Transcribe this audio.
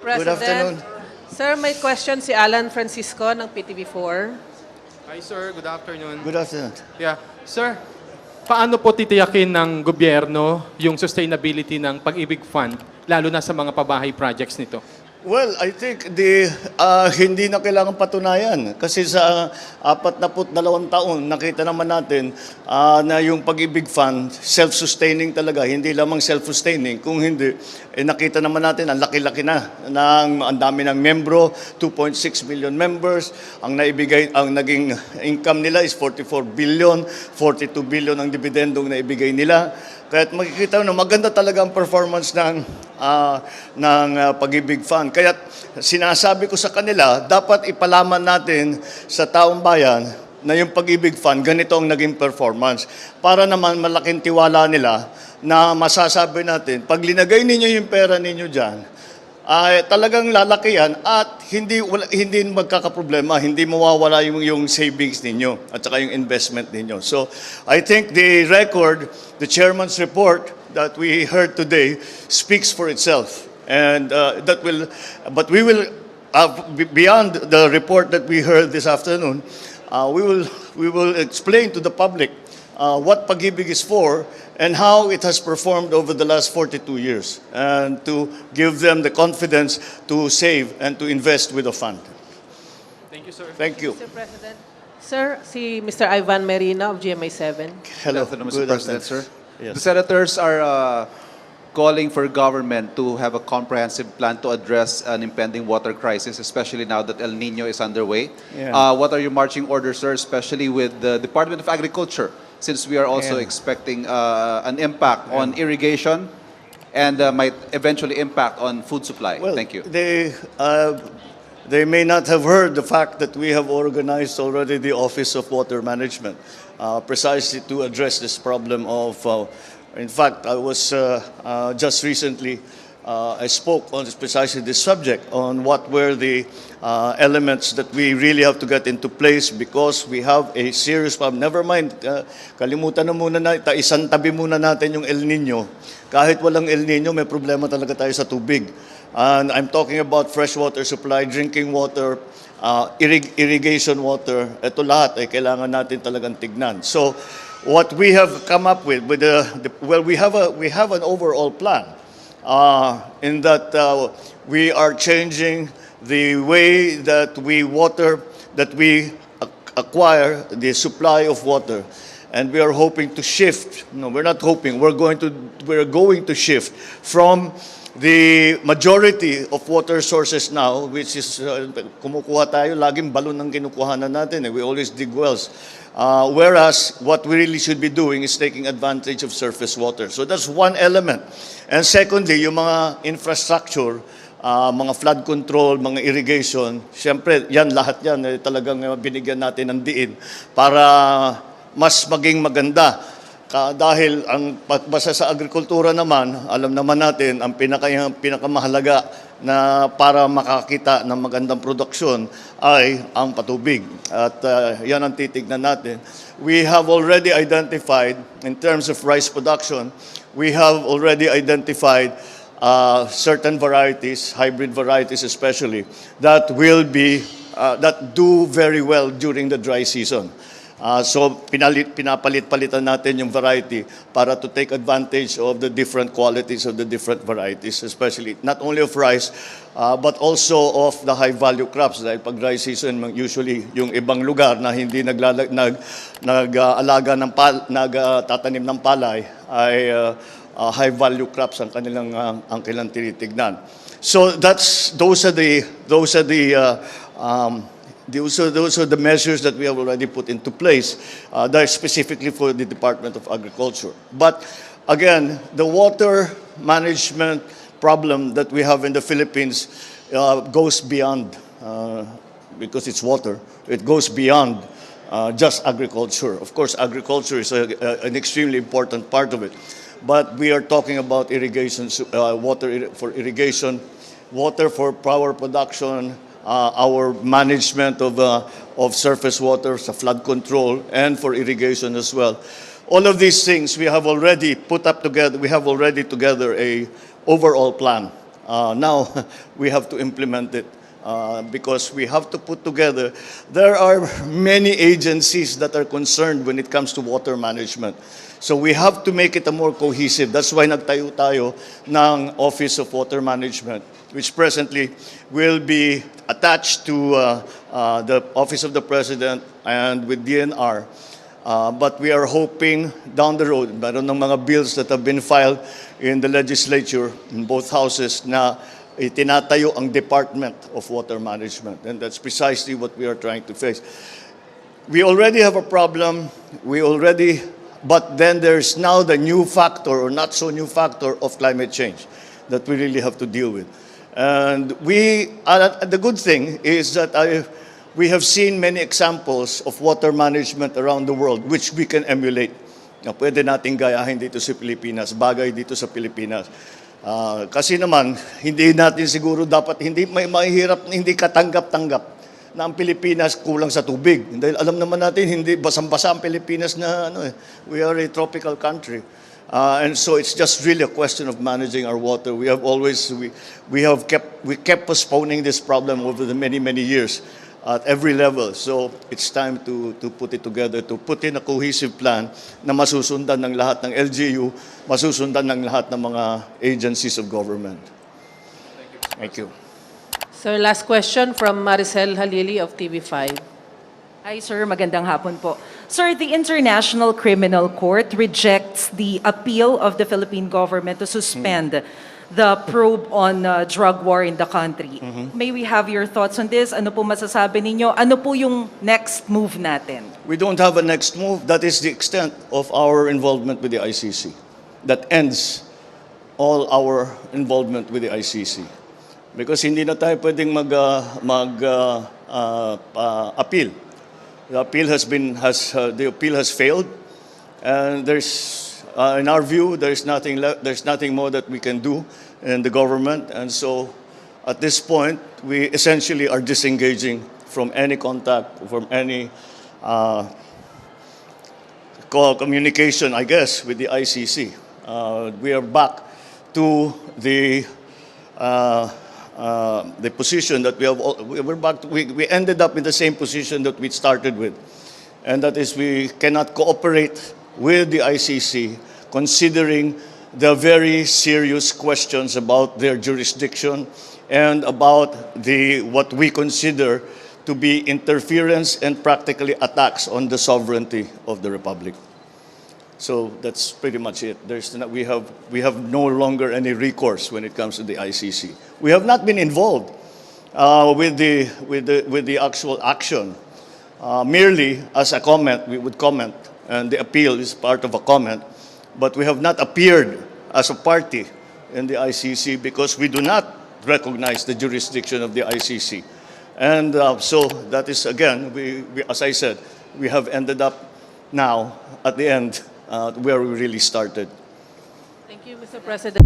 Good afternoon. Sir, may question si Alan Francisco ng PTV4. Hi sir, good afternoon. Good afternoon. Yeah. Sir, paano po titiyakin ng gobyerno yung sustainability ng Pag-ibig Fund, lalo na sa mga pabahay projects nito? Well, I think hindi na kailangan patunayan kasi sa 42 taon nakita naman natin na yung Pag-ibig Fund self-sustaining talaga, hindi lamang self-sustaining, kung hindi nakita naman natin ang laki-laki na ang dami ng membro, 2.6 million members, ang naging income nila is 44 billion, 42 billion ang dividendong naibigay nila. Kaya makikita na maganda talaga ang performance ng Pag-ibig Fund. Kaya sinasabi ko sa kanila, dapat ipalaman natin sa taong bayan na yung Pag-ibig Fund, ganito ang naging performance. Para naman malaking tiwala nila na masasabi natin, pag linagay ninyo yung pera ninyo dyan, ay talagang lalaki yan at hindi magkakaproblema, hindi mawawala yung savings ninyo at saka yung investment ninyo. So I think the record, the chairman's report that we heard today speaks for itself. And but we will, beyond the report that we heard this afternoon, we will explain to the public what Pag-ibig is for and how it has performed over the last 42 years, and to give them the confidence to save and to invest with the fund. Thank you, sir. Thank you. Mr. President. Sir, si Mr. Ivan Merina of GMA7. Hello, Good afternoon, Mr. Good President, afternoon. sir. Yes. The senators are calling for government to have a comprehensive plan to address an impending water crisis, especially now that El Nino is underway. Yeah. What are your marching orders, sir, especially with the Department of Agriculture, since we are also expecting an impact on irrigation and might eventually impact on food supply? Well, Thank you. They may not have heard the fact that we have organized already the Office of Water Management, precisely to address this problem of. In fact, I was just recently. I spoke on precisely this subject, on what were the elements that we really have to get into place, because we have a serious problem. Never mind, kalimutan na muna isang tabi muna natin yung El Nino. Kahit walang El Nino, may problema talaga tayo sa tubig. And I'm talking about fresh water supply, drinking water, irrigation water. Ito lahat ay kailangan natin talagang tignan. So what we have come up with we have an overall plan. In that we are changing the way that we acquire the supply of water, and we are hoping to shift. No, we're not hoping. We're going to shift from the majority of water sources now, which is kumukuha tayo, laging balon ang kinukuhanan natin. We always dig wells. Whereas what we really should be doing is taking advantage of surface water. So that's one element. And secondly, yung mga infrastructure, mga flood control, mga irrigation, siyempre, lahat yan, talagang binigyan natin ng diin para mas maging maganda. Dahil ang basta sa agrikultura naman, alam naman natin, ang pinakamahalaga na para makakita ng magandang produksyon ay ang patubig. At yan ang titignan natin. We have already identified, in terms of rice production, we have already identified certain varieties, hybrid varieties especially, that do very well during the dry season. So pinapalit-palitan natin yung variety para to take advantage of the different qualities of the different varieties, especially not only of rice, but also of the high-value crops. Dahil pag dry season, usually yung ibang lugar na hindi nagtatanim ng palay ay high-value crops ang kanilang tinitignan. So those are the measures that we have already put into place, that are specifically for the Department of Agriculture. But again, the water management problem that we have in the Philippines goes beyond, because it's water, it goes beyond just agriculture. Of course, agriculture is an extremely important part of it. But we are talking about irrigation, water for irrigation, water for power production, our management of surface water, sa flood control, and for irrigation as well. All of these things we have already put up together. We have already together a overall plan Now we have to implement it because we have to put together. There are many agencies that are concerned when it comes to water management. So we have to make it a more cohesive. That's why nagtayo tayo ng Office of Water Management, which presently will be attached to the Office of the President and with DNR. But we are hoping down the road, meron ng mga bills that have been filed in the legislature, in both houses, na itinatayo ang Department of Water Management. And that's precisely what we are trying to face. We already have a problem. But then there's now the new factor, or not so new factor, of climate change that we really have to deal with. And the good thing is that we have seen many examples of water management around the world which we can emulate. Na pwede nating gayahin dito sa Pilipinas, bagay dito sa Pilipinas. Kasi naman, hindi natin siguro dapat, hindi may mahirap, hindi katanggap-tanggap na ang Pilipinas kulang sa tubig. Dahil alam naman natin, hindi basang-basa ang Pilipinas na we are a tropical country. And so it's just really a question of managing our water. We kept postponing this problem over the many years at every level. So it's time to put it together, to put in a cohesive plan na masusundan ng lahat ng LGU, masusundan ng lahat ng mga agencies of government. Thank you. Sir, last question from Maricel Halili of TV5. Hi, sir. Magandang hapon po. Sir, the International Criminal Court rejects the appeal of the Philippine government to suspend the probe on drug war in the country. May we have your thoughts on this? Ano po masasabi ninyo? Ano po yung next move natin? We don't have a next move. That is the extent of our involvement with the ICC. That ends all our involvement with the ICC. Because hindi na tayo pwedeng appeal. The appeal has failed, and in our view, there's nothing more that we can do in the government, and so at this point, we essentially are disengaging from any contact, from any communication, I guess, with the ICC. We are back to the position that we ended up in the same position that we started with, and that is we cannot cooperate with the ICC considering the very serious questions about their jurisdiction and about what we consider to be interference and practically attacks on the sovereignty of the Republic. So that's pretty much it. We have no longer any recourse when it comes to the ICC. We have not been involved with the actual action. Merely as a comment, we would comment, and the appeal is part of a comment. But we have not appeared as a party in the ICC because we do not recognize the jurisdiction of the ICC. And so that is, again, as I said, we have ended up now at the end where we really started. Thank you, Mr. President.